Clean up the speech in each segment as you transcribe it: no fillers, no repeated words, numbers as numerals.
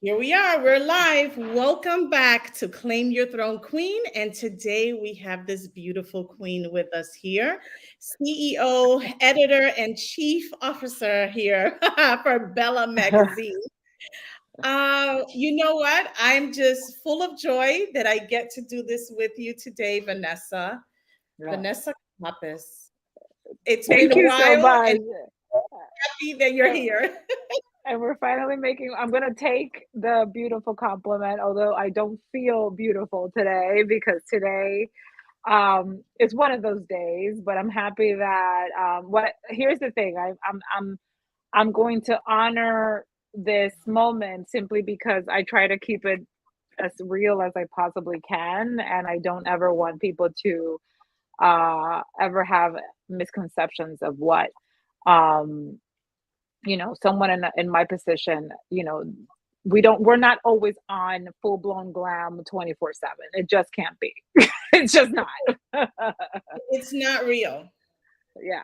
Here we are. We're live. Welcome back to Claim Your Throne Queen. And today we have this beautiful queen with us here, CEO, editor, and chief officer here for Bella Magazine. You know what? I'm just full of joy that I get to do this with you today, Vanessa. Yeah. Vanessa Pappas. It's been Thank a you so while much. and happy that you're And, here. and we're finally I'm going to take the beautiful compliment, although I don't feel beautiful today because today is one of those days, but I'm happy that, here's the thing. I'm going to honor this moment simply because I try to keep it as real as I possibly can. And I don't ever want people to ever have misconceptions of what um someone in my position, we're not always on full blown glam 24/7. It just can't be. It's just not. It's not real. Yeah.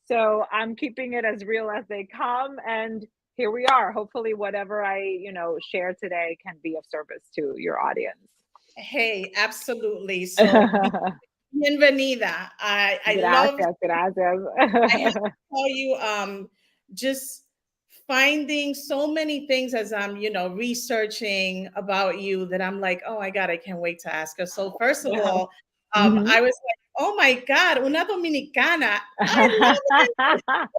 So I'm keeping it as real as they come, and here we are. Hopefully whatever I share today can be of service to your audience. Hey, absolutely. So, bienvenida. I love. Gracias, gracias. I have to tell you, just finding so many things as I'm, researching about you that I'm like, oh my God, I can't wait to ask her. So, first of Yeah. all, Mhm. I was like, oh my God, una dominicana. I love it.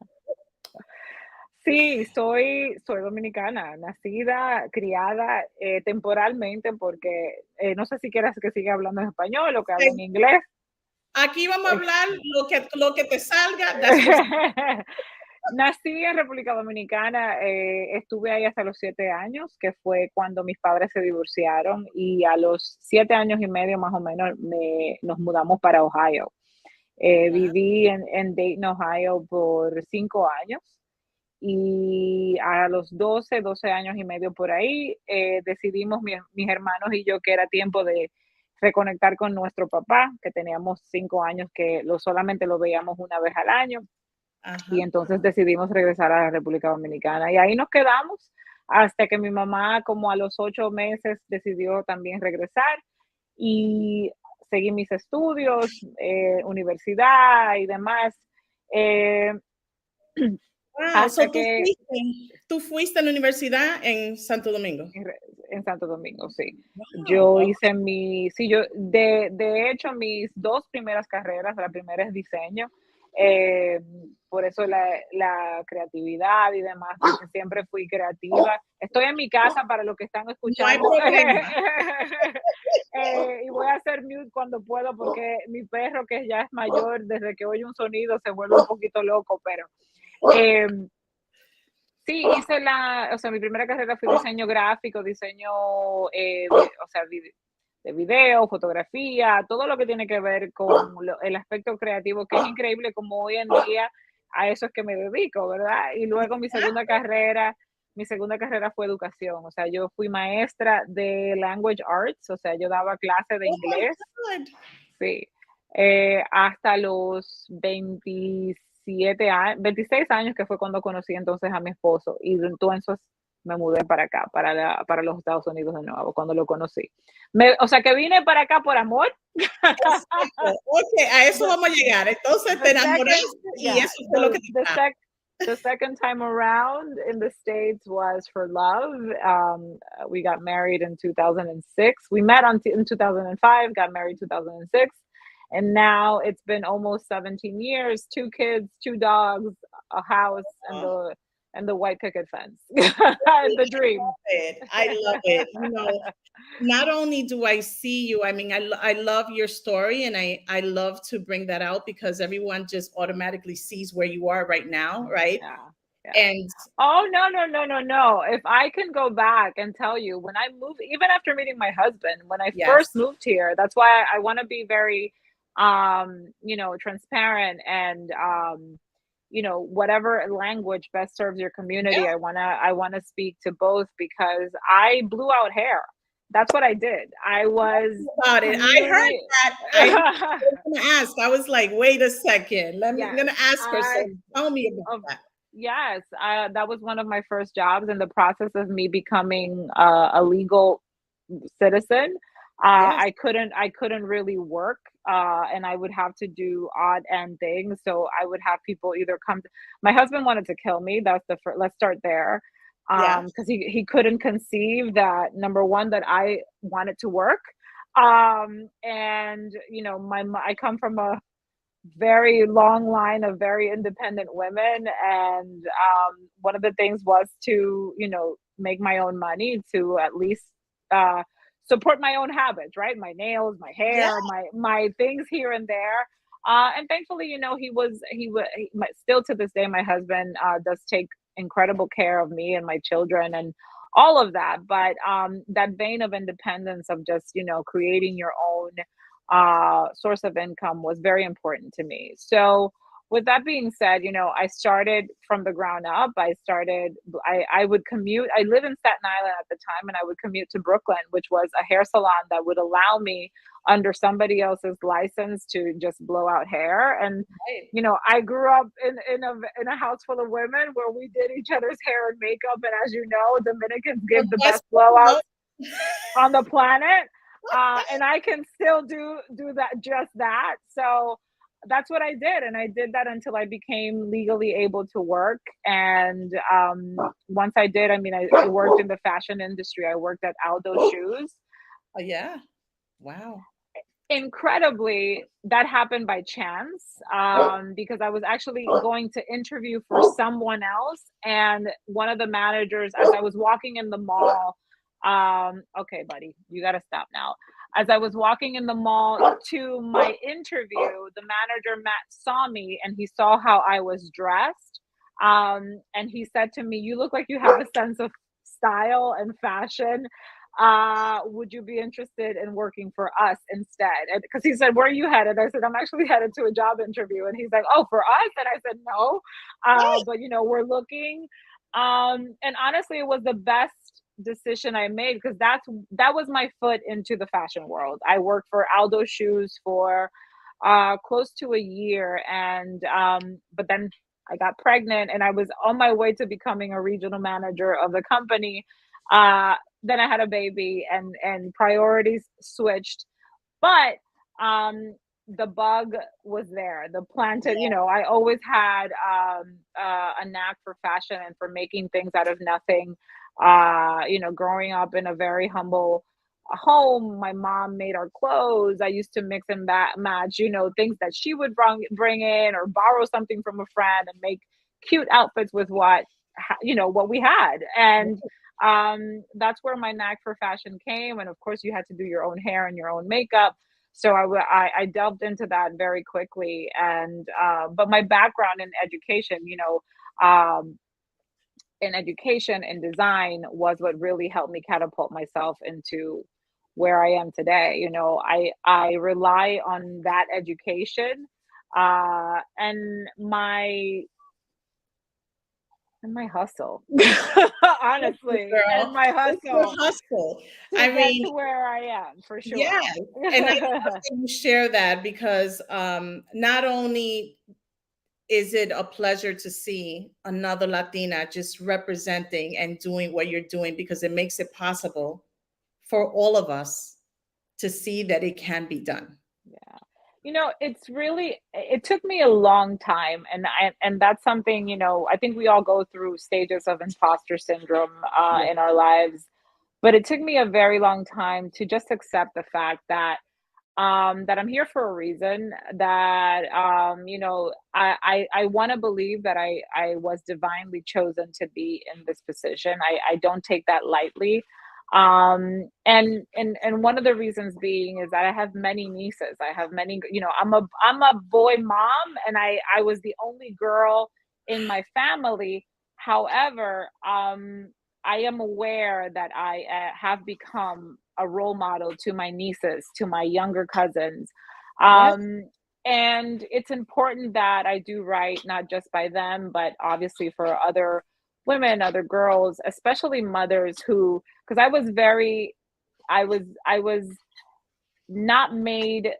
Sí, soy dominicana, nacida, criada temporalmente, porque no sé si quieres que siga hablando en español o que hable en inglés. Aquí vamos a hablar lo que te salga. That's what's. Nací en República Dominicana, estuve ahí hasta los 7 años, que fue cuando mis padres se divorciaron, y a los 7 años y medio más o menos nos mudamos para Ohio. Wow. Viví en Dayton, Ohio por 5 años. Y a los 12 años y medio por ahí, decidimos mis hermanos y yo que era tiempo de reconectar con nuestro papá, que teníamos 5 años que solamente lo veíamos una vez al año, y Uh-huh. entonces decidimos regresar a la República Dominicana. Y ahí nos quedamos hasta que mi mamá, como a los 8 meses, decidió también regresar, y seguí mis estudios, universidad y demás. Eh, Wow. So, hasta que tú fuiste a la universidad en Santo Domingo. En, Re- en Santo Domingo, sí. Wow. Yo hice sí, de hecho, mis dos primeras carreras, la primera es diseño, eh, por eso la creatividad y demás, porque siempre fui creativa. Estoy en mi casa para los que están No hay escuchando. problema. Y voy a hacer mute cuando puedo, porque mi perro, que ya es mayor, desde que oye un sonido se vuelve un poquito loco, pero... eh, Sí, o sea, mi primera carrera fue diseño gráfico, diseño, o sea, de video, fotografía, todo lo que tiene que ver con el aspecto creativo, que es increíble como hoy en día a eso es que me dedico, ¿verdad? Y luego mi segunda carrera fue educación, o sea, yo fui maestra de language arts, o sea, yo daba clases de Oh my inglés. God. Sí, hasta los 27 años, 26 años, que fue cuando conocí entonces a mi esposo, y entonces me mudé para acá, para los Estados Unidos de nuevo, cuando lo conocí. O sea, que vine para acá por amor. Exacto. Ok, a eso The, vamos a llegar. Entonces te the second, enamoraste y yeah, eso fue lo que te trajo. the second time around in the States was for love. We got married in 2006. We met in 2005, got married 2006. And now it's been almost 17 years, two kids, two dogs, a house, and Oh, the white picket fence. The dream. I love it. Not only do I see you, I mean, I love your story and I love to bring that out because everyone just automatically sees where you are right now, right? Yeah, yeah. And Oh, no, no, no, no, no. If I can go back and tell you, when I moved, even after meeting my husband, when I first yes, moved here, that's why I want to be very, transparent, and, whatever language best serves your yeah, community, I wanna speak to both, because I blew out hair. That's what I did. I was about it. I heard community. that. I was gonna ask. I was like, wait a second. I'm Yes, gonna ask her. So I tell me about of that. Yes, that was one of my first jobs in the process of me becoming a legal citizen. Yes. I couldn't really work, and I would have to do odd end things. So I would have people either come. My husband wanted to kill me. That's the first. Let's start there, Yeah. because he couldn't conceive that number one that I wanted to work, and I come from a very long line of very independent women, and one of the things was to make my own money to at least uh, support my own habits, right? My nails, my Yeah. hair, my things here and there. And thankfully, still to this day, my husband does take incredible care of me and my children and all of that. But that vein of independence of just creating your own source of income was very important to me. So, with that being said, I started from the ground up. I would commute. I live in Staten Island at the time, and I would commute to Brooklyn, which was a hair salon that would allow me under somebody else's license to just blow out hair. And Right. I grew up in a house full of women where we did each other's hair and makeup. And as you know, Dominicans Well, give the guess best what? blowouts on the planet, and I can still do that, just that. So that's what I did, and I did that until I became legally able to work. And once I did, I mean, I worked in the fashion industry. I worked at Aldo Shoes. Oh, yeah. Wow. Incredibly, that happened by chance, because I was actually going to interview for someone else, and one of the managers, as I was walking in the mall, okay, buddy, you got to stop now. As I was walking in the mall to my interview, the manager Matt saw me, and he saw how I was dressed, and he said to me, "You look like you have a sense of style and fashion. Would you be interested in working for us instead?" And because he said, "Where are you headed?" I said, "I'm actually headed to a job interview." And he's like, "Oh, for us?" And I said, "No, but we're looking." And honestly, it was the best decision I made, because that was my foot into the fashion world. I worked for Aldo Shoes for close to a year, and but then I got pregnant, and I was on my way to becoming a regional manager of the company. Then I had a baby, and priorities switched. But the bug was there. The planted, I always had a knack for fashion and for making things out of nothing. Growing up in a very humble home, my mom made our clothes. I used to mix and match, things that she would bring in, or borrow something from a friend and make cute outfits with what we had. And that's where my knack for fashion came. And of course, you had to do your own hair and your own makeup. So I delved into that very quickly. And but my background um, in education and design was what really helped me catapult myself into where I am today. I rely on that education, and my hustle, Listen, honestly, and girl, my it's your hustle hustle. to I get mean, to where I am, for yeah, sure. and I love that you share that because not only is it a pleasure to see another Latina just representing and doing what you're doing, because it makes it possible for all of us to see that it can be done. Yeah. It took me a long time, and that's something, I think we all go through stages of imposter syndrome Yeah. in our lives. But it took me a very long time to just accept the fact that I'm here for a reason, that I want to believe that I was divinely chosen to be in this position. I don't take that lightly. And one of the reasons being is that I have many nieces. I have many, I'm a boy mom, and I was the only girl in my family. However, I am aware that I have become a role model to my nieces, to my younger cousins. Yes. Um, and it's important that I do right, not just by them, but obviously for other women, other girls, especially mothers who, because I was not made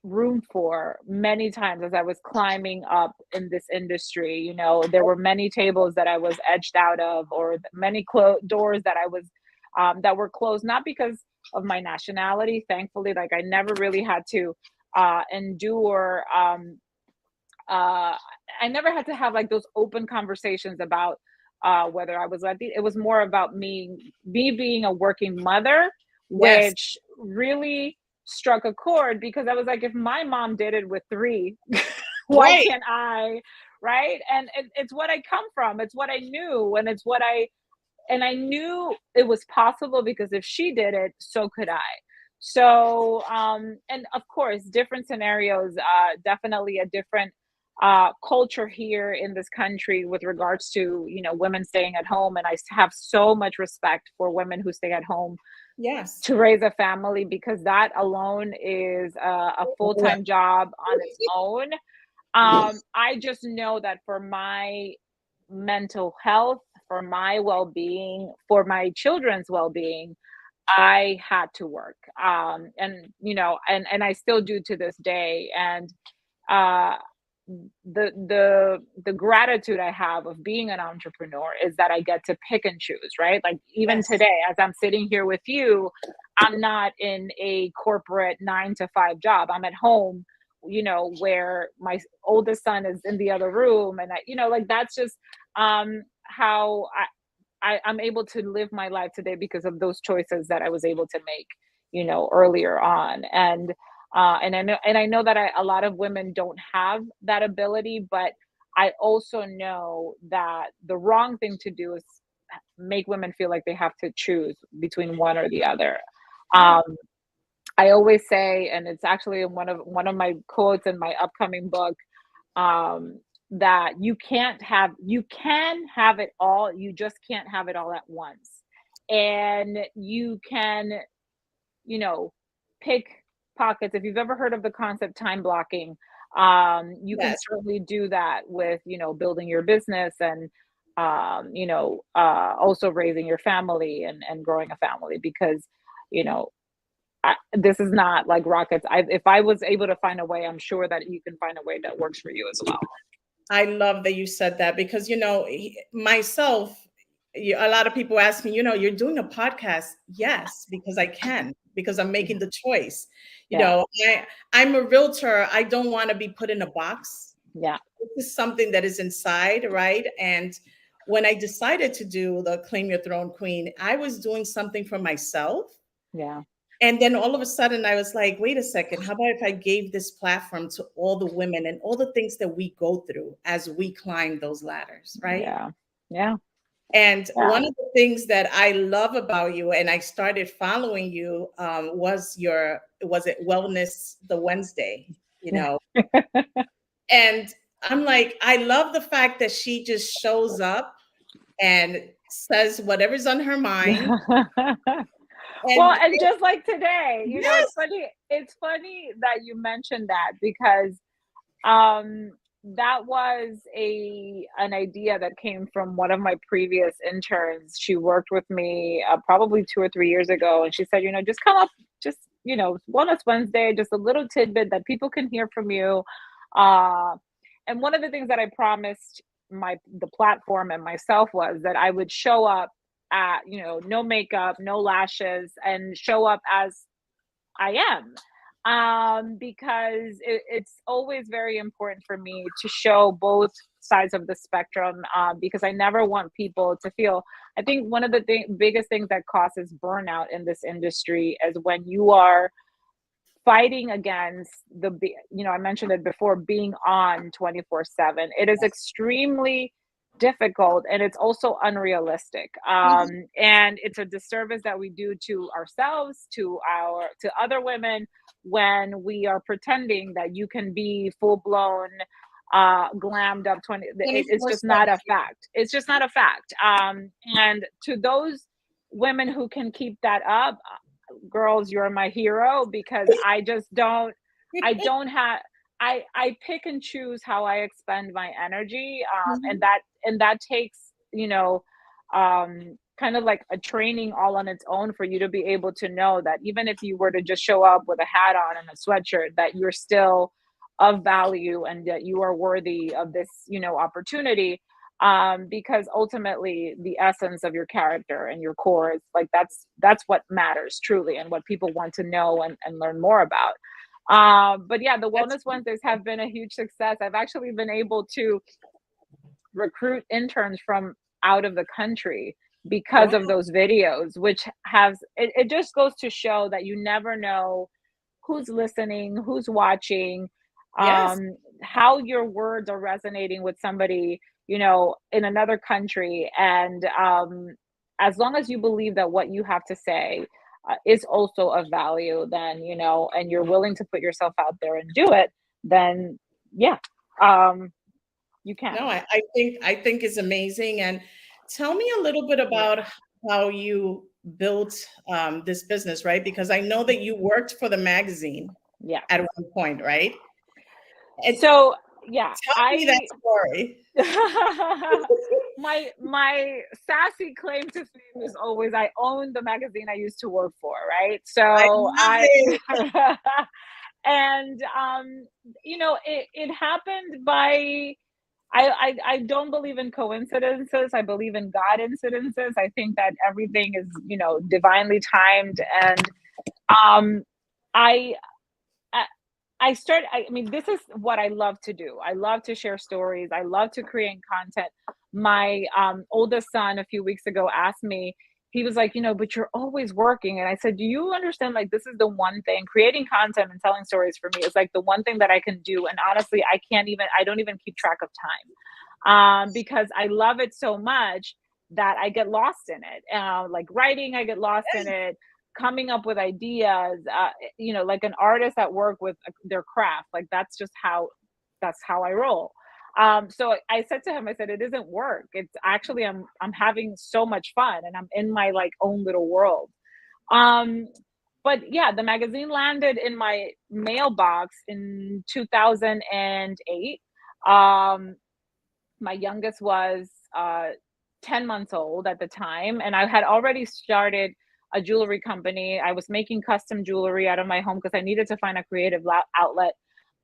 room for many times as I was climbing up in this industry. You know, there were many tables that I was edged out of, or many doors that I was that were closed, not because of my nationality. Thankfully, like I never really had to endure. Uh, I never had to have like those open conversations about whether I was Latina. It was more about me being a working mother, Yes. which really struck a chord because I was like, if my mom did it with three, why Right. can't I? Right. And it's what I come from. It's what I knew. And I knew it was possible because if she did it, so could I. So, and of course, different scenarios, definitely a different culture here in this country with regards to, you know, women staying at home. And I have so much respect for women who stay at home Yes. to raise a family because that alone is a Well, full-time job on its own. I just know that for my mental health, for my well-being, for my children's well-being, I had to work. And you know, and I still do to this day. And uh the gratitude I have of being an entrepreneur is that I get to pick and choose, right? Like even yes. today, as I'm sitting here with you, I'm not in a corporate 9 to 5 job. I'm at home, you know, where my oldest son is in the other room. And I, you know, like that's just how I'm able to live my life today because of those choices that I was able to make, you know, earlier on. And I know that a lot of women don't have that ability, but I also know that the wrong thing to do is make women feel like they have to choose between one or the other. Right. Um, I always say, and it's actually in one of my quotes in my upcoming book, um, that you can have it all, you just can't have it all at once. And you can, you know, pick pockets. If you've ever heard of the concept time blocking, you can Yes. certainly do that with, you know, building your business and also raising your family and growing a family because, you know, this is not like rockets. If I was able to find a way, I'm sure that you can find a way that works for you as well. I love that you said that because, myself, a lot of people ask me, you're doing a podcast. Yes, because I can, because I'm Yeah. making the choice. Yeah. I'm a realtor. I don't want to be put in a box. Yeah. This is something that is inside, right? And when I decided to do the Claim Your Throne Queen, I was doing something for myself. Yeah. And then all of a sudden, I was like, wait a second, how about if I gave this platform to all the women and all the things that we go through as we climb those ladders, right? Yeah. Yeah. And Yeah. one of the things that I love about you, and I started following you, was it Wellness the Wednesday, you Yeah. know? And I'm like, I love the fact that she just shows up and says whatever's on her mind. Well, And and just like today, you know, yes, it's funny that you mentioned that because um that was a an idea that came from one of my previous interns. She worked with me probably 2 or 3 years ago, and she said, you know, just come up, just, you know, Wellness Wednesday, just a little tidbit that people can hear from you. Uh, and one of the things that I promised the platform and myself was that I would show up at, you know, no makeup, no lashes, and show up as I am. Because it's always very important for me to show both sides of the spectrum, because I never want people to feel. I think one of the biggest things that causes burnout in this industry is when you are fighting against you know, I mentioned it before, being on 24/7. It is extremely difficult, and it's also unrealistic. And it's a disservice that we do to ourselves, to other women, when we are pretending that you can be full blown glammed up 20. It's just 24/7. not a fact. It's just not a fact. And to those women who can keep that up, girls, you're my hero, because I don't have I pick and choose how I expend my energy. And Mhm. that takes, you know, kind of like a training all on its own for you to be able to know that even if you were to just show up with a hat on and a sweatshirt, that you're still of value and that you are worthy of this, opportunity. Because ultimately the essence of your character and your core is like that's what matters truly and what people want to know and learn more about. But yeah, the That's Wellness Wednesdays have been a huge success. I've actually been able to recruit interns from out of the country because wow. of those videos, which has it just goes to show that you never know who's listening, who's watching, Yes. how your words are resonating with somebody, in another country. And as long as you believe that what you have to say is also of value, then, and you're willing to put yourself out there and do it, then yeah, you No, can. I think it's amazing. And tell me a little bit Yeah. about how you built this business, right? Because I know that you worked for the magazine Yeah. at one point, right? And So yeah, tell me that story. my sassy claim to fame is always I owned the magazine I used to work for, right? I So love I it. and it happened by I don't believe in coincidences. I believe in God incidences. I think that everything is, divinely timed. And um I I I mean, this is what I love to do. I love to share stories. I love to create content. My oldest son a few weeks ago asked me, he was like, but you're always working. And I said, do you understand? Like, this is the one thing creating content and telling stories for me is like the one thing that I can do. And honestly, I don't even keep track of time because I love it so much that I get lost in it. Like writing, I get lost in it, coming up with ideas, like an artist at work with their craft. Like that's how I roll. So I said to him, I said, it isn't work. It's actually I'm having so much fun and I'm in my like own little world. Um, but yeah, the magazine landed in my mailbox in 2008. Um, my youngest was 10 months old at the time, and I had already started a jewelry company. I was making custom jewelry out of my home because I needed to find a creative outlet.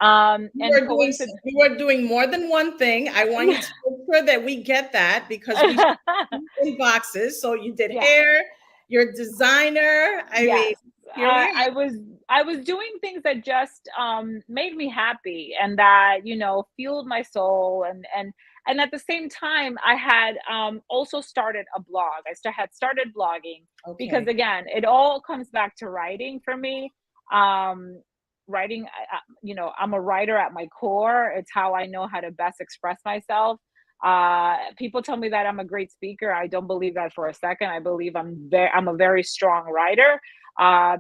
And coincidence. You were doing more than one thing. I want you to make sure that we get that because we in boxes. So you did Yeah. hair, you're a designer. I mean, Yes. here we I are. was doing things that just made me happy and that fueled my soul. And at the same time I had also started a blog. Had started blogging because Okay. again it all comes back to writing for me. um Writing, I'm a writer at my core. It's how I know how to best express myself. People tell me that I'm a great speaker. I don't believe that for a second. I believe I'm a very strong writer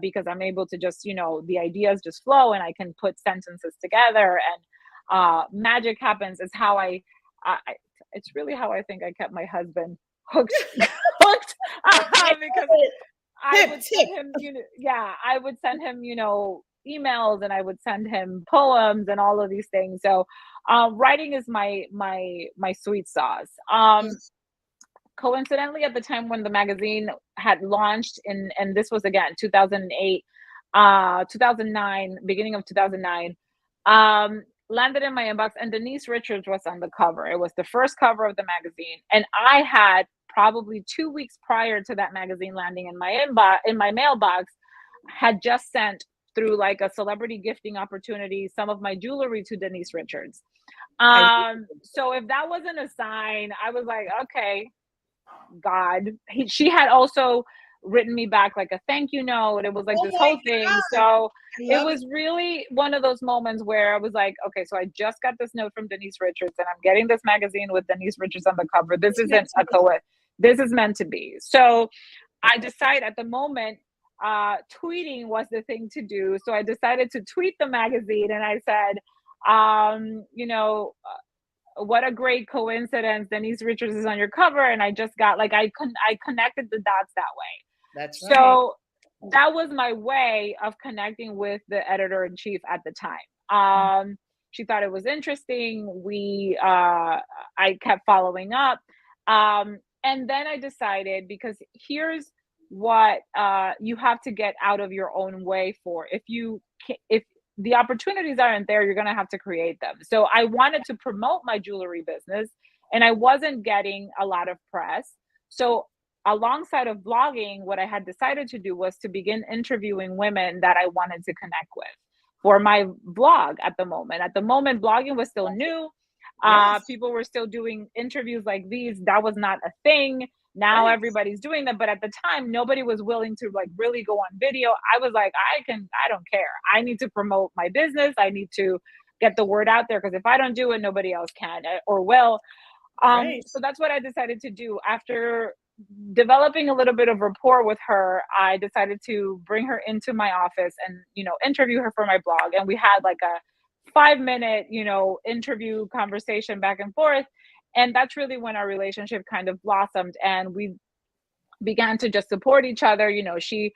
because I'm able to just, the ideas just flow and I can put sentences together and magic happens. Is how I it's really how I think I kept my husband hooked, hooked I because love it. I Tip, would tip. send him, yeah, I would send him, emails and I would send him poems and all of these things. So, writing is my sweet sauce. Coincidentally, at the time when the magazine had launched and this was again 2008, 2009, beginning of 2009, landed in my inbox and Denise Richards was on the cover. It was the first cover of the magazine, and I had probably 2 weeks prior to that magazine landing in my inbox in my mailbox had just sent through like a celebrity gifting opportunity some of my jewelry to Denise Richards. I So if that wasn't a sign, I was like, okay, God. She had also written me back like a thank you note. It was like oh this my whole thing. God. So I it love it. was really one of those moments where I was like, okay, so I just got this note from Denise Richards and I'm getting this magazine with Denise Richards on the cover. This It's meant isn't to a be. co This is meant to be. So I decided at the moment, tweeting was the thing to do. So I decided to tweet the magazine and I said, what a great coincidence. Denise Richards is on your cover. And I just got like, I connected the dots that way. That's right. So that was my way of connecting with the editor in chief at the time. She thought it was interesting. I kept following up. And then I decided, because here's what you have to get out of your own way for. If the opportunities aren't there, you're going to have to create them. So I wanted to promote my jewelry business, and I wasn't getting a lot of press. So alongside of blogging, what I had decided to do was to begin interviewing women that I wanted to connect with for my blog. At the moment, blogging was still new. Yes. People were still doing interviews like these. That was not a thing. Now Right. everybody's doing them, but at the time nobody was willing to like really go on video. I was like, I don't care. I need to promote my business. I need to get the word out there, because if I don't do it, nobody else can or will. Right. So that's what I decided to do. After developing a little bit of rapport with her, I decided to bring her into my office and, interview her for my blog. And we had like a 5 minute, interview conversation back and forth. And that's really when our relationship kind of blossomed, and we began to just support each other. She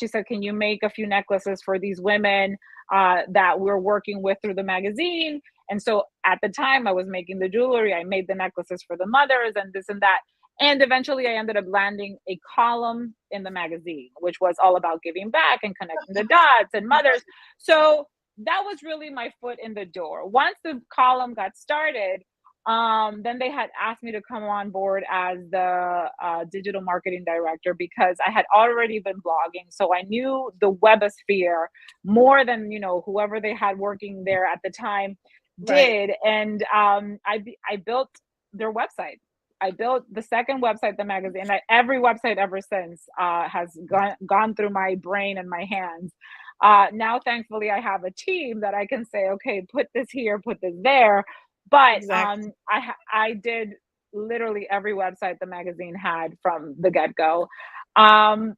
said, "Can you make a few necklaces for these women that we're working with through the magazine?" And so at the time, I was making the jewelry. I made the necklaces for the mothers and this and that. And eventually, I ended up landing a column in the magazine, which was all about giving back and connecting the dots and mothers. So that was really my foot in the door. Once the column got started, then they had asked me to come on board as the digital marketing director, because I had already been blogging. So I knew the webosphere more than, whoever they had working there at the time Right. did. And I built their website. I built the second website, the magazine. Every website ever since has gone through my brain and my hands. Now, thankfully, I have a team that I can say, okay, put this here, put this there. But Exactly. I did literally every website the magazine had from the get go. Um,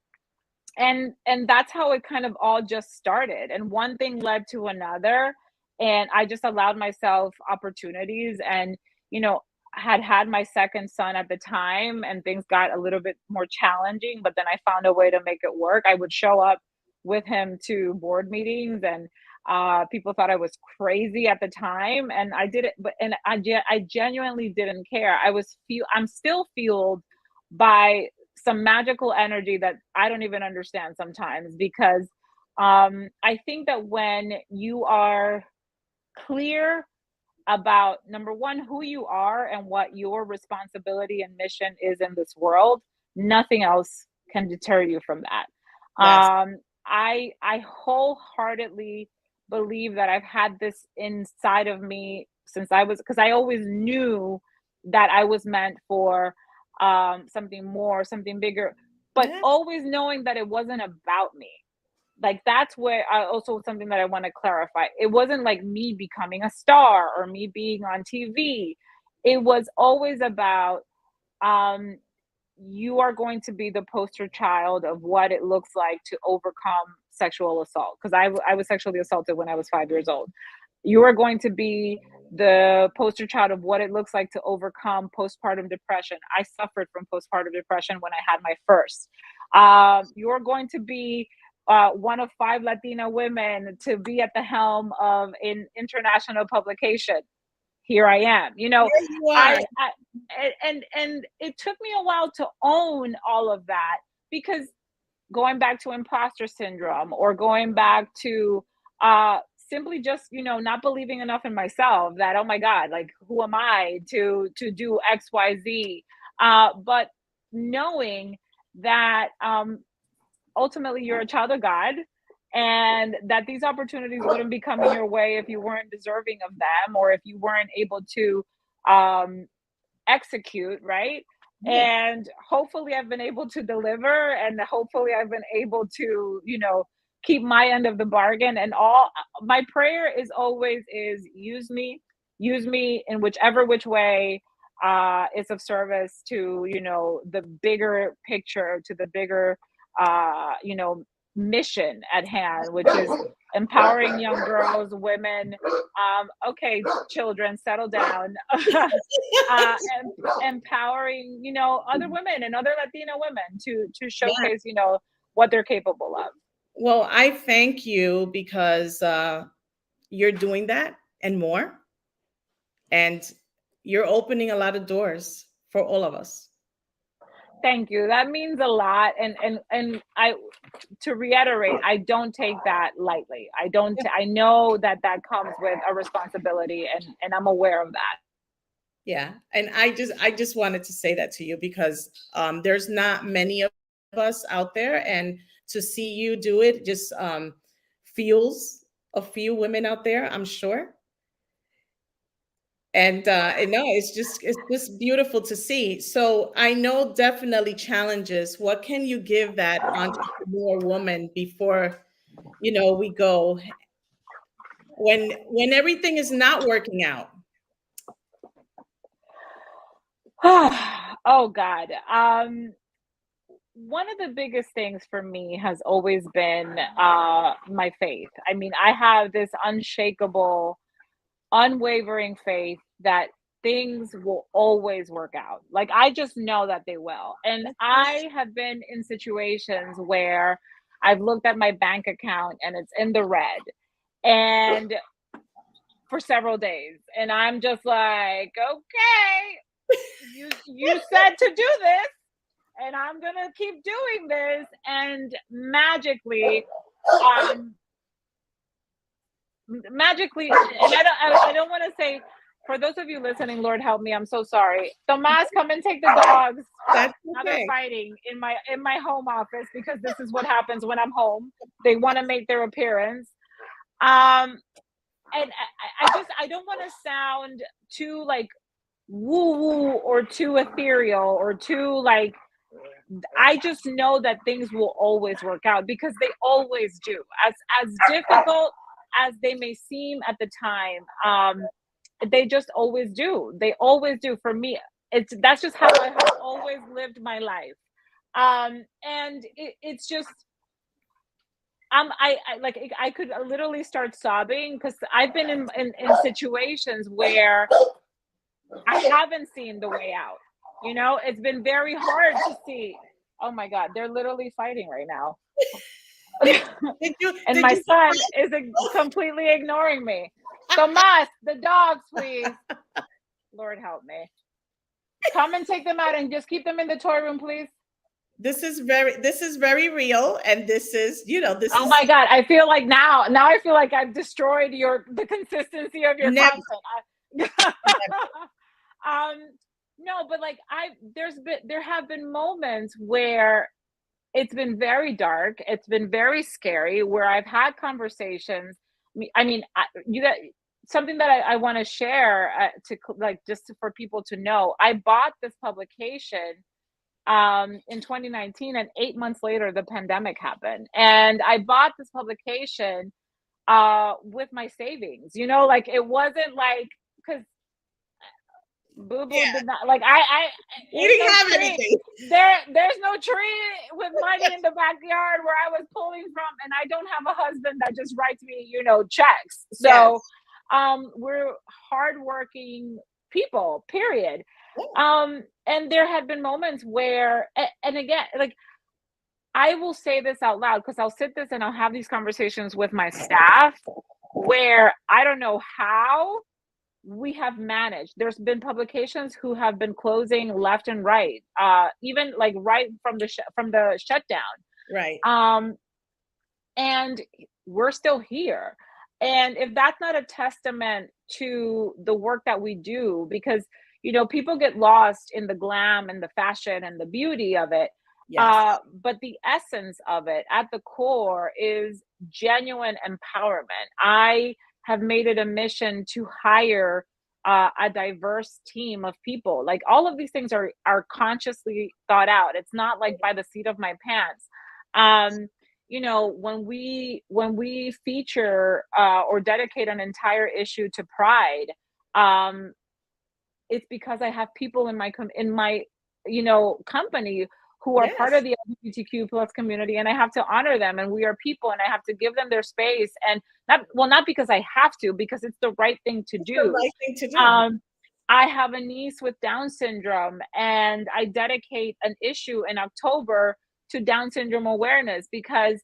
and that's how it kind of all just started, and one thing led to another, and I just allowed myself opportunities. And you know had my second son at the time, and things got a little bit more challenging, but then I found a way to make it work. I would show up with him to board meetings, and people thought I was crazy at the time, and I did it, but and I genuinely didn't care. I'm still fueled by some magical energy that I don't even understand sometimes, because I think that when you are clear about, number one, who you are and what your responsibility and mission is in this world, nothing else can deter you from that. Yes. I wholeheartedly believe that I've had this inside of me since because I always knew that I was meant for something more, something bigger, but Yeah. always knowing that it wasn't about me. Like, that's where I also, something that I want to clarify. It wasn't like me becoming a star or me being on TV. It was always about, um you are going to be the poster child of what it looks like to overcome sexual assault, because I was sexually assaulted when I was 5 years old. You are going to be the poster child of what it looks like to overcome postpartum depression. I suffered from postpartum depression when I had my first. You're going to be one of 5 Latina women to be at the helm of an international publication. Here I am. Here you are. And it took me a while to own all of that, because going back to imposter syndrome, or going back to simply just, not believing enough in myself, that, oh my god, like, who am I to do XYZ. But knowing that ultimately you're a child of God, and that these opportunities wouldn't be coming your way if you weren't deserving of them, or if you weren't able to um execute, right? Yeah. And hopefully I've been able to deliver, and hopefully I've been able to, keep my end of the bargain. And all my prayer is always is, use me in whichever which way is of service to, the bigger picture, to the bigger mission at hand, which is empowering young girls, women. Okay, children, settle down. And empowering, other women and other Latina women to Yeah. showcase, what they're capable of. Well, I thank you because you're doing that and more, and you're opening a lot of doors for all of us. Thank you. That means a lot. And I, to reiterate, I don't take that lightly. I don't, I know that that comes with a responsibility, and I'm aware of that. Yeah, and I just wanted to say that to you because there's not many of us out there, and to see you do it just fuels a few women out there, I'm sure. And no, it's just beautiful to see. So I know definitely challenges. What can you give that entrepreneur woman before we go when everything is not working out? Oh God. One of the biggest things for me has always been my faith. I mean, I have this unshakable, unwavering faith that things will always work out. Like, I just know that they will. And I have been in situations where I've looked at my bank account and it's in the red, and for several days, and I'm just like, okay, you said to do this, and I'm gonna keep doing this. And um, magically, and I don't want to say, for those of you listening, Lord help me, I'm so sorry. Tomas, come and take the dogs. That's Now they're okay. fighting in my home office, because this is what happens when I'm home. They want to make their appearance. Um, and I don't want to sound too like woo woo or too ethereal or too like, I just know that things will always work out, because they always do. As difficult as they may seem at the time, they just always do. They always do. For me, that's just how I have always lived my life. And it's just, I like, I could literally start sobbing, because I've been in situations where I haven't seen the way out. It's been very hard to see. Oh my God, they're literally fighting right now. And Did my you son is completely ignoring me. Tomas, the dogs, please. Lord help me. Come and take them out and just keep them in the toy room, please. this is very real, and this Oh is my God, I feel like now I feel like I've destroyed the consistency of your never, content. um, no, but like, there have been moments where it's been very dark. It's been very scary, where I've had conversations. You got something that I want to share, like, just for people to know. I bought this publication in 2019, and 8 months later, the pandemic happened, and I bought this publication with my savings. Like, it wasn't like, because Boo Boo yeah, did not, like, I you ain't didn't no have tree. anything. There's no tree with money in the backyard where I was pulling from, and I don't have a husband that just writes me, checks. So, Yes. we're hardworking people, period. Yeah. And there had been moments where, and again, like, I will say this out loud, because I'll sit this and I'll have these conversations with my staff, where I don't know how we have managed. There's been publications who have been closing left and right, even like right from the shutdown. Right. Um, and we're still here. And if that's not a testament to the work that we do, because people get lost in the glam and the fashion and the beauty of it, Yes. but the essence of it at the core is genuine empowerment. I have made it a mission to hire a diverse team of people. Like, all of these things are consciously thought out. It's not like by the seat of my pants. Um, when we feature or dedicate an entire issue to pride, um, it's because I have people in my company who are part Yes. of the LGBTQ plus community, and I have to honor them, and we are people, and I have to give them their space. And not because I have to, because it's the right thing to It's the do. right thing to do. um I have a niece with Down syndrome, and I dedicate an issue in October to Down syndrome awareness, because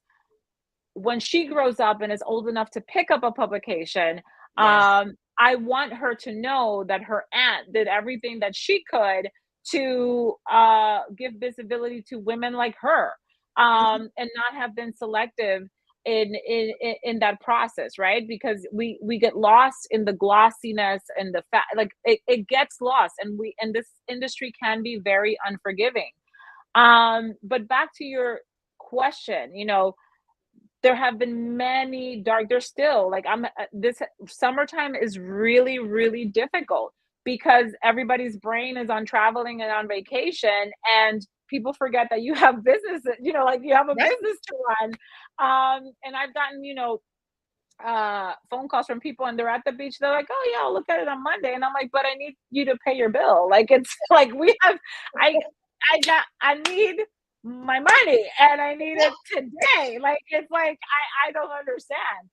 when she grows up and is old enough to pick up a publication, Yes. I want her to know that her aunt did everything that she could to give visibility to women like her, and not have been selective in that process, right? Because we get lost in the glossiness and the fact, like it gets lost, and this industry can be very unforgiving. But back to your question, there have been many dark, there's still like this summertime is really, really difficult because everybody's brain is on traveling and on vacation, and people forget that you have business, like you have a Right. business to run. And I've gotten, phone calls from people, and they're at the beach, they're like, oh yeah, I'll look at it on Monday, and I'm like, but I need you to pay your bill. Like, it's like we have, i I need my money, and I need it today. Like, it's like I don't understand.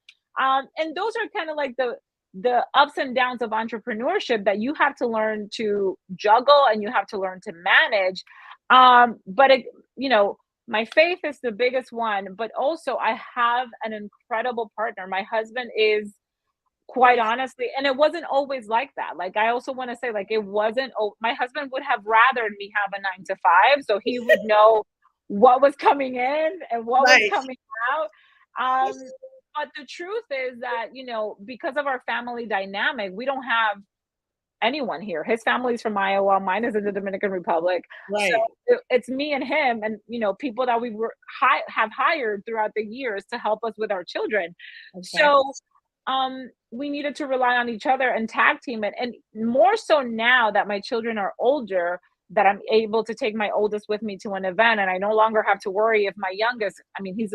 And those are kind of like the ups and downs of entrepreneurship that you have to learn to juggle, and you have to learn to manage. But it, you know my faith is the biggest one, but also I have an incredible partner. My husband is, quite Yes. honestly, and it wasn't always like that. Like, I also want to say, like, it wasn't, my husband would have rather me have a 9 to 5, so he would know what was coming in and what was Right. coming out. But the truth is that, because of our family dynamic, we don't have anyone here. His family's from Iowa, mine is in the Dominican Republic. So Right. it's me and him, and people that we have hired throughout the years to help us with our children. Exactly. So we needed to rely on each other and tag team it. And more so now that my children are older, that I'm able to take my oldest with me to an event, and I no longer have to worry if my youngest, I mean, he's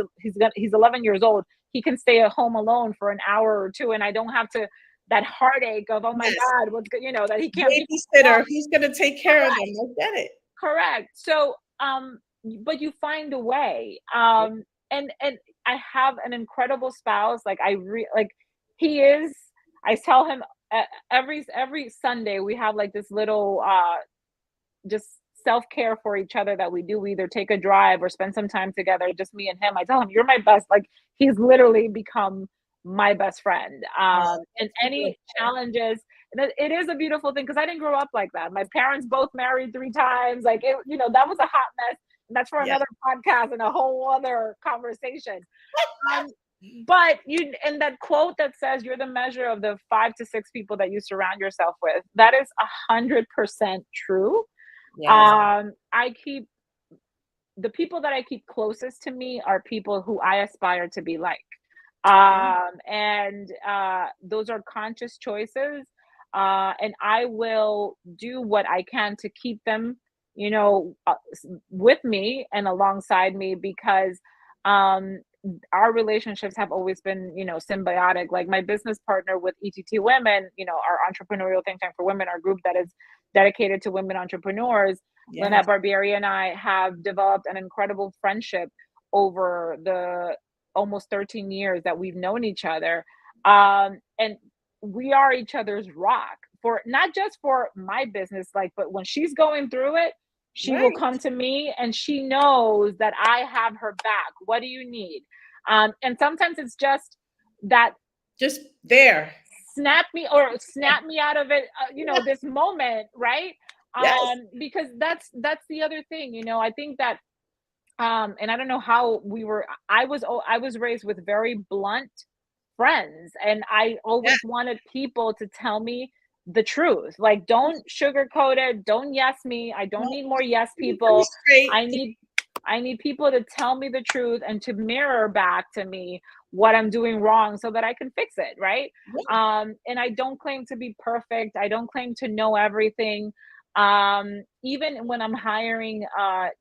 11 years old, he can stay at home alone for an hour or two, and I don't have to, that heartache of, oh my Yes. God, what's good, that he can't be Babysitter. Who's going to take care of them? correct. I get it. Correct. So, but you find a way. And I have an incredible spouse. Like, like, he is. I tell him, every Sunday we have like this little just self care for each other that we do. We either take a drive or spend some time together, just me and him. I tell him, "You're my best." Like, he's literally become my best friend. Oh, And that's any beautiful. challenges, and it is a beautiful thing because I didn't grow up like that. My parents both married 3 times. Like, that was a hot mess. And that's for Yeah. another podcast and a whole other conversation. Um, but and that quote that says you're the measure of the 5 to 6 people that you surround yourself with, that is 100% true. Yes. I keep the people that I keep closest to me are people who I aspire to be like. Yeah. And those are conscious choices. And I will do what I can to keep them, with me and alongside me, because um, our relationships have always been, symbiotic. Like, my business partner with ETT Women, our entrepreneurial think tank for women, our group that is dedicated to women entrepreneurs, Yes. Lynette Barbieri and I have developed an incredible friendship over the almost 13 years that we've known each other. And we are each other's rock, for not just for my business, like, but when she's going through it, she will Right. come to me, and she knows that I have her back. What do you need? And sometimes it's just that Just there. snap me out of it, Yeah. this moment, right? Yes. Because that's the other thing, I think that, and I don't know how we were, I was raised with very blunt friends, and I Yeah. always wanted people to tell me the truth. Like, don't sugarcoat it, don't yes me. I don't No, need more yes keep it pretty people. straight. I need I need people to tell me the truth and to mirror back to me what I'm doing wrong so that I can fix it, right? Yeah. And I don't claim to be perfect. I don't claim to know everything. Even when I'm hiring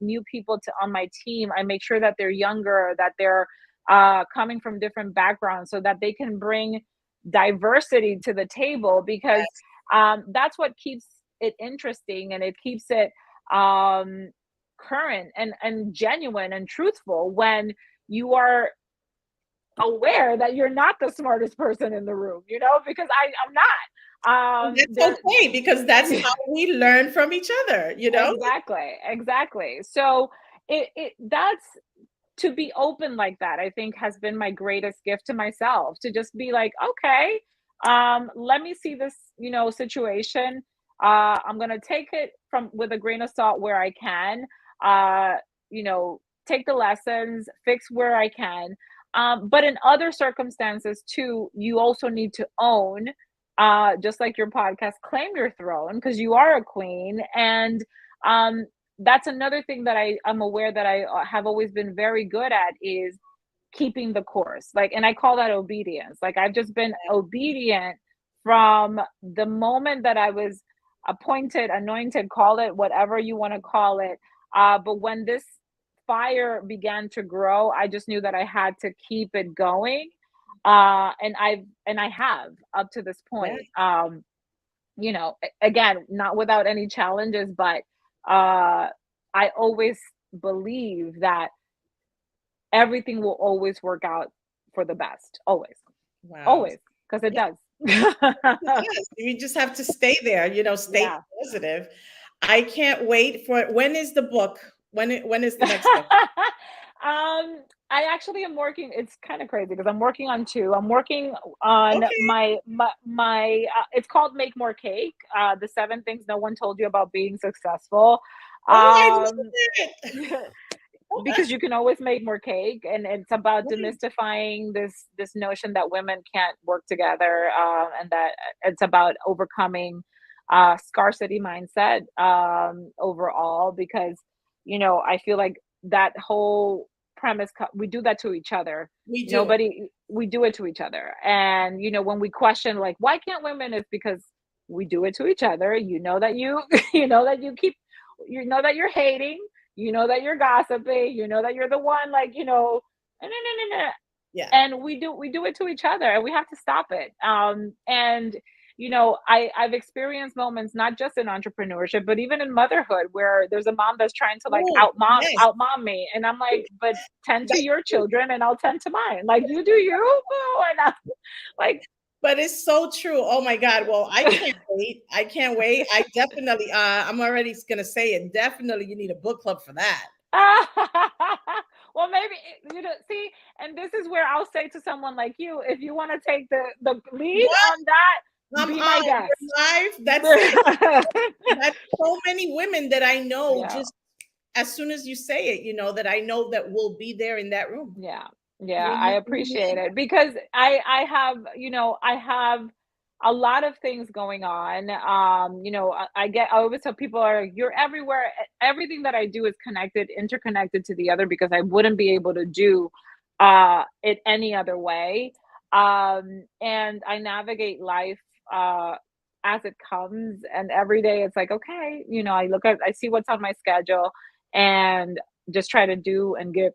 new people to on my team, I make sure that they're younger, that they're coming from different backgrounds, so that they can bring diversity to the table, because Yes. that's what keeps it interesting, and it keeps it um, current and genuine and truthful when you are aware that you're not the smartest person in the room, because I'm not. And that's There okay because that's how we learn from each other, you know? Exactly, exactly. So that's, to be open like that, I think, has been my greatest gift to myself, to just be like, okay, let me see this, situation. I'm gonna take it from with a grain of salt where I can. Uh, you know, take the lessons, fix where I can. But in other circumstances too, you also need to own, just like your podcast, claim your throne because you are a queen. And um, that's another thing that I'm aware that I have always been very good at is keeping the course. Like, and I call that obedience. Like, I've just been obedient from the moment that I was appointed, anointed, call it whatever you want to call it. But when this fire began to grow, I just knew that I had to keep it going. And I have up to this Yeah. point. Again, not without any challenges, but uh I always believe that everything will always work out for the best. Always. Wow. Always. Because it Yeah, does. yes. You just have to stay there, stay Yeah. positive. I can't wait for it. When is the book? When is the next book? I actually am working. It's kind of crazy because I'm working on two. I'm working on Okay. it's called Make More Cake. The 7 things no one told you about being successful. Oh, I love Um, it. because you can always make more cake, and it's about Right. demystifying this notion that women can't work together, and that it's about overcoming scarcity mindset, overall, because I feel like that whole premise, we do that to each other. We do. Nobody We do it to each other. And when we question, like, why can't women, it's because we do it to each other. That you that you're hating, that you're gossiping, that you're the one, like, no, no, no, no, no. Yeah. And we do it to each other, and we have to stop it. And I've experienced moments, not just in entrepreneurship, but even in motherhood, where there's a mom that's trying to, like, Oh, yes. out mom me, and I'm like, but tend to your children and I'll tend to mine. Like, you do you, boo. And I'm like, But it's so true. Oh my God. Well, I can't wait. I can't wait. I definitely, I'm already gonna say it. Definitely you need a book club for that. well, maybe, see, and this is where I'll say to someone like you, if you want to take the lead What? on that, I'm be my on. guest. We're live. That's it. That's so many women that I know Yeah. just as soon as you say it, that I know that will be there in that room. Yeah. Yeah, I You appreciate name it because I have a lot of things going on. I always tell people, are you're everywhere. Everything that I do is connected, interconnected to the other, because I wouldn't be able to do it any other way. And I navigate life uh as it comes, and every day it's like, okay, I see what's on my schedule, and just try to do and give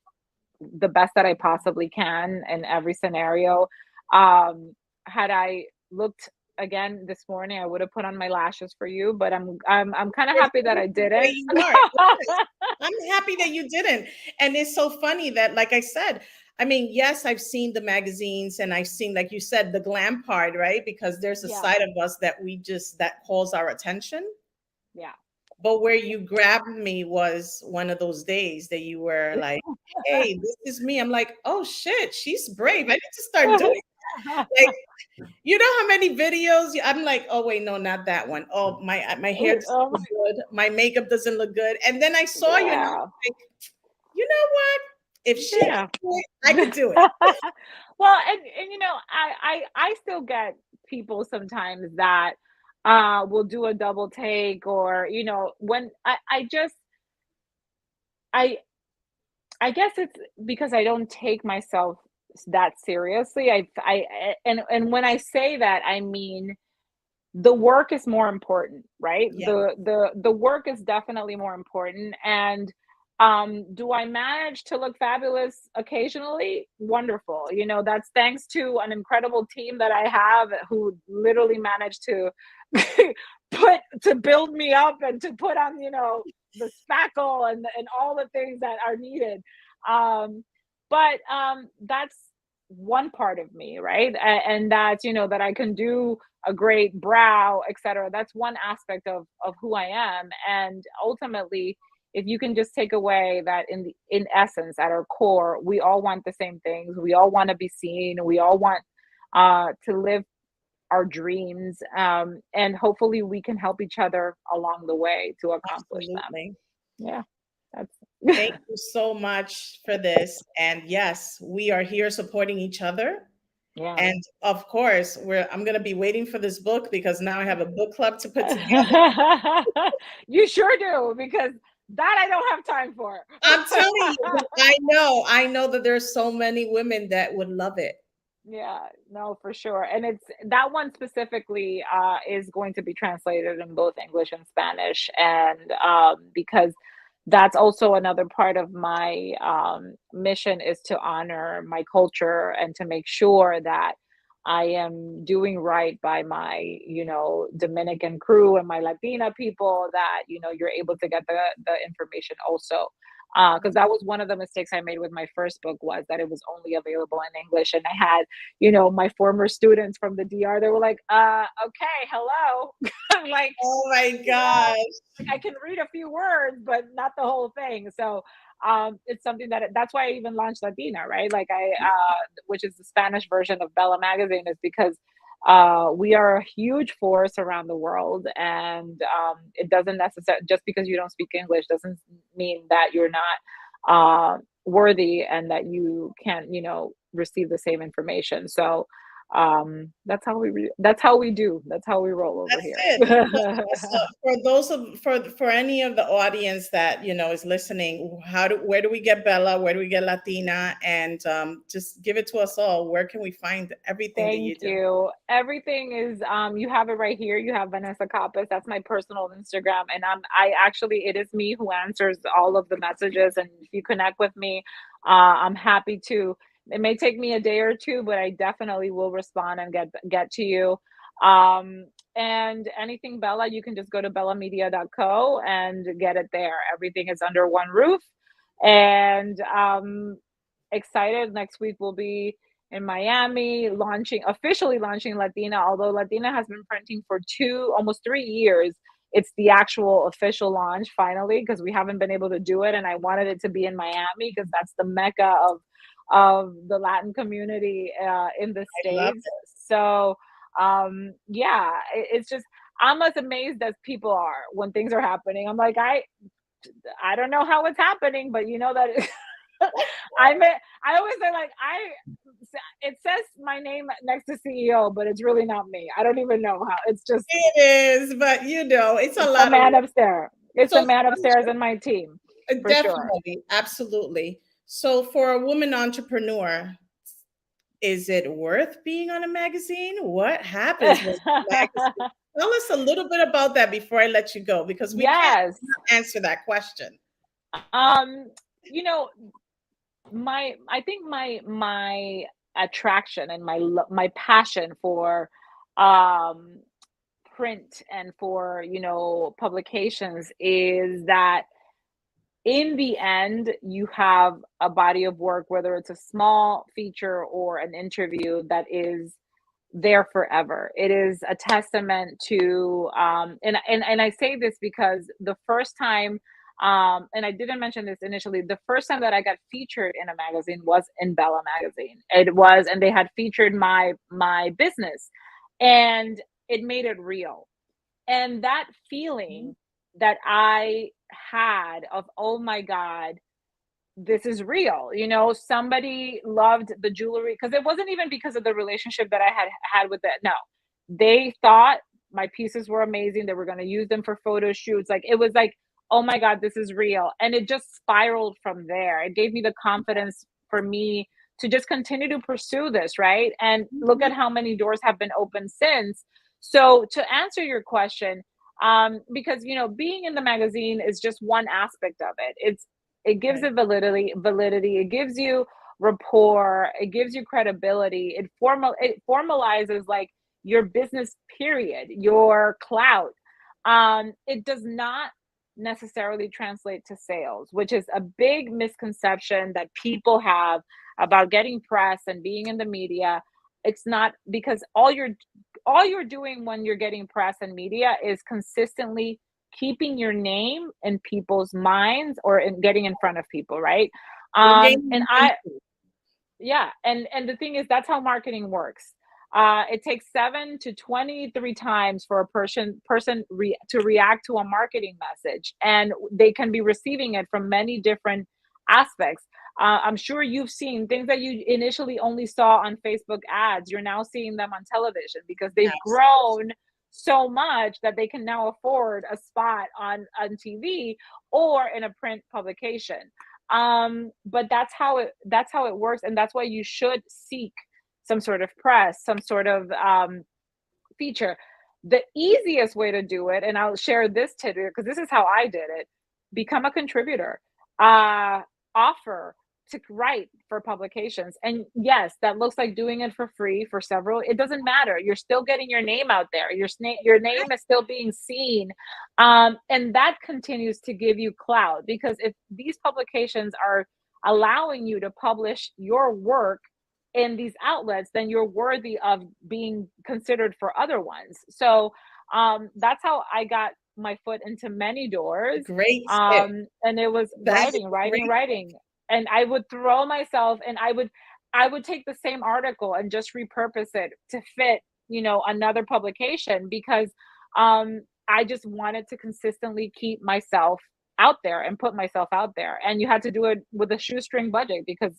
the best that I possibly can in every scenario. Um, had I looked again this morning, I would have put on my lashes for you, but I'm kind of You're happy that I beautiful the way didn't. you are. Yes. I'm happy that you didn't. And it's so funny that, like I said, I mean, yes, I've seen the magazines and I've seen, like you said, the glam part, right? Because there's a Yeah, side of us that calls our attention. yeah. But where you grabbed me was one of those days that you were like, hey, this is me. I'm like, oh shit, she's brave. I need to start doing like, you know how many videos I'm like, oh wait, no, not that one. Oh, my hair doesn't Oh look my, good. My makeup doesn't look good. And then I saw you and I was yeah, like, you know what? If she can yeah. do it, I could do it. Well, and I still get people sometimes that will do a double take, or when I I guess it's because I don't take myself that seriously. And when I say that, I mean the work is more important, right? Yeah. The work is definitely more important. And do I manage to look fabulous occasionally? Wonderful. That's thanks to an incredible team that I have, who literally managed to build me up and to put on, the spackle and all the things that are needed. But that's one part of me, right? And that's, that I can do a great brow, etc. That's one aspect of who I am. And ultimately, if you can just take away that, in essence, at our core, we all want the same things. We all want to be seen. We all want to live our dreams, and hopefully we can help each other along the way to accomplish them. Absolutely. Yeah, that's Thank you so much for this. And yes, we are here supporting each other. yeah. And of course, I'm going to be waiting for this book because now I have a book club to put together. You sure do, because that I don't have time for. I'm telling you, but I know that there's so many women that would love it. Yeah, no, for sure. And it's that one specifically is going to be translated in both English and Spanish. And because that's also another part of my mission is to honor my culture and to make sure that I am doing right by my, Dominican crew and my Latina people, that, you're able to get the information also. Because that was one of the mistakes I made with my first book, was that it was only available in English. And I had, my former students from the DR, they were like, okay, hello. I'm like, Oh my yeah, gosh. like I can read a few words, but not the whole thing. So it's something that's why I even launched Latina, right? Like which is the Spanish version of Bella magazine, is because we are a huge force around the world, and it doesn't necessarily, just because you don't speak English doesn't mean that you're not worthy and that you can't, receive the same information. So that's how we do, that's how we roll over That's here. it. So for those of for any of the audience that is listening, where do we get Bella? Where do we get Latina? And just give it to us all. Where can we find everything that you Thank do? you. Everything is you have it right here. You have Vanessa Capas. That's my personal Instagram. And I actually, it is me who answers all of the messages. And if you connect with me, I'm happy to. It may take me a day or two, but I definitely will respond and get to you. And anything Bella, you can just go to bellamedia.co and get it there. Everything is under one roof. And excited. Next week will be in Miami, officially launching Latina, although Latina has been printing for almost 3 years. It's the actual official launch finally, because we haven't been able to do it. And I wanted it to be in Miami because that's the mecca of the Latin community in the I love States. So yeah, it's just, I'm as amazed as people are when things are happening. I'm like, I don't know how it's happening, but you know that I always say, like, it says my name next to CEO, but it's really not me. I don't even know how. It's just it is, but it's a it's the lot of man work. upstairs. It's the So man upstairs in my team, for sure. definitely, absolutely. So for a woman entrepreneur, is it worth being on a magazine? What happens with magazine? Tell us a little bit about that before I let you go, because we can't Yes. not answer that question. Um, you know, I think my attraction and my passion for um print and for, publications is that in the end, you have a body of work, whether it's a small feature or an interview, that is there forever. It is a testament to, and I say this because the first time, and I didn't mention this initially, the first time that I got featured in a magazine was in Bella magazine. It was, and they had featured my business, and it made it real. And that Mhm. feeling that I had of, oh my God, this is real. Somebody loved the jewelry, because it wasn't even because of the relationship that I had with it. No, they thought my pieces were amazing. They were going to use them for photo shoots. Like, it was like, oh my God, this is real. And it just spiraled from there. It gave me the confidence for me to just continue to pursue this. Right. And look Mhm. at how many doors have been opened since. So to answer your question, because being in the magazine is just one aspect of it. It gives Right. it validity. It gives you rapport. It gives you credibility. It formalizes, like, your business, period, your clout. It does not necessarily translate to sales, which is a big misconception that people have about getting press and being in the media. It's not, because all you're doing when you're getting press and media is consistently keeping your name in people's minds, or in getting in front of people, right? We're And gaining I, momentum. yeah, and the thing is, that's how marketing works. It takes 7 to 23 times for a to react to a marketing message, and they can be receiving it from many different aspects. I'm sure you've seen things that you initially only saw on Facebook ads. You're now seeing them on television because they've Yes. grown so much that they can now afford a spot on TV or in a print publication. But that's how it works, and that's why you should seek some sort of press, some sort of feature. The easiest way to do it, and I'll share this tidbit because this is how I did it: become a contributor, uh, offer to write for publications. And yes, that looks like doing it for free for several. It doesn't matter. You're still getting your name out there. Your name is still being seen, and that continues to give you clout because if these publications are allowing you to publish your work in these outlets, then you're worthy of being considered for other ones. So that's how I got my foot into many doors. Great tip. And it was That is writing, a writing, great. writing. And I would throw myself and I would take the same article and just repurpose it to fit, another publication because I just wanted to consistently keep myself out there and put myself out there. And you had to do it with a shoestring budget because,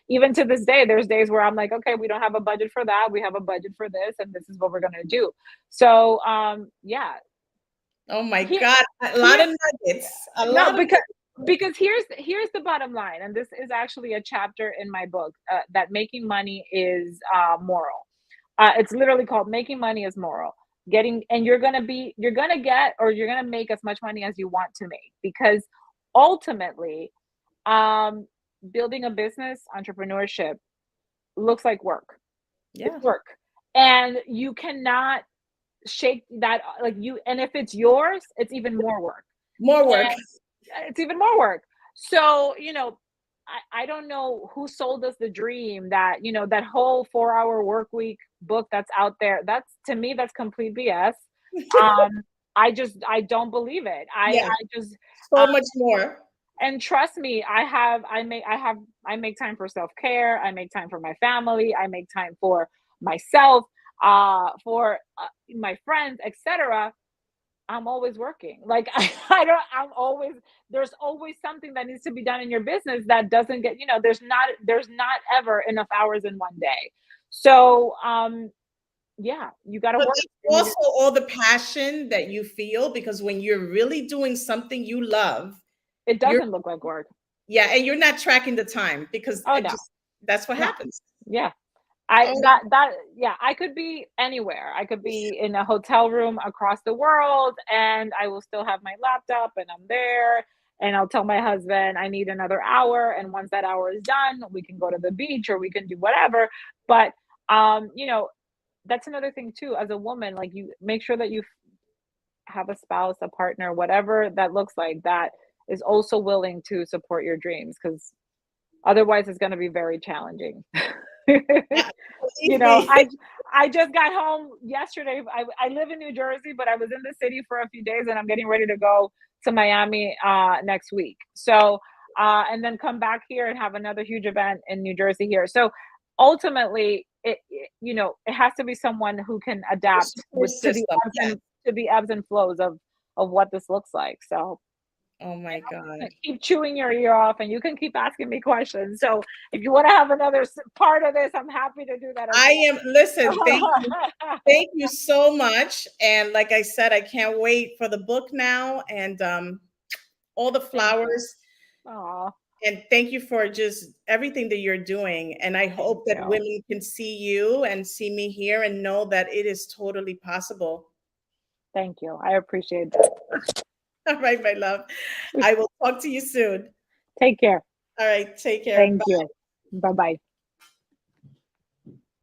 even to this day, there's days where I'm like, okay, we don't have a budget for that. We have a budget for this, and this is what we're gonna do. So yeah. Oh my Here God, a lot here of nuggets. A no, lot of because here's the bottom line, and this is actually a chapter in my book, that making money is moral. It's literally called "Making Money is Moral." And you're gonna get, or you're gonna make as much money as you want to make, because ultimately, um, building a business, entrepreneurship looks like work. It's yeah, work, and you cannot shake that. And if it's yours, it's even more work. more work. It's even more work. So, I don't know who sold us the dream that, that whole 4-hour work week book that's out there. That's, to me, that's complete BS. Um, I don't believe it. Yeah, I just, so much more. and trust me, I make time for self-care. I make time for my family. I make time for myself, for my friends, etc. I'm always working. Like I don't I'm always there's always something that needs to be done in your business that doesn't get, there's not ever enough hours in one day. So yeah, you gotta But work. it's And also all the passion that you feel because when you're really doing something you love, it you're doesn't look like work. yeah, and you're not tracking the time because Oh it no. just that's what No. happens. Yeah. I Oh, that yeah, I could be anywhere. I could be in a hotel room across the world and I will still have my laptop and I'm there and I'll tell my husband I need another hour, and once that hour is done, we can go to the beach or we can do whatever. But that's another thing too, as a woman, like, you make sure that you have a spouse, a partner, whatever that looks like, that is also willing to support your dreams, because otherwise it's going to be very challenging. yeah, You believe know, me. I just got home yesterday. I live in New Jersey, but I was in the city for a few days, and I'm getting ready to go to Miami next week. So and then come back here and have another huge event in New Jersey here. So ultimately, it has to be someone who can The adapt support system. Yes. to the ebbs and flows of what this looks like. So Oh my God. keep chewing your ear off, and you can keep asking me questions. So if you want to have another part of this, I'm happy to do that as I well. am, listen, thank you. Thank you so much. And like I said, I can't wait for the book now and all the Thank you. flowers. Oh, And thank you for just everything that you're doing. And I thank hope that you. women can see you and see me here and know that it is totally possible. Thank you. I appreciate that. All right, my love. I will talk to you soon. Take care. All right, take care. Thank you. Bye bye.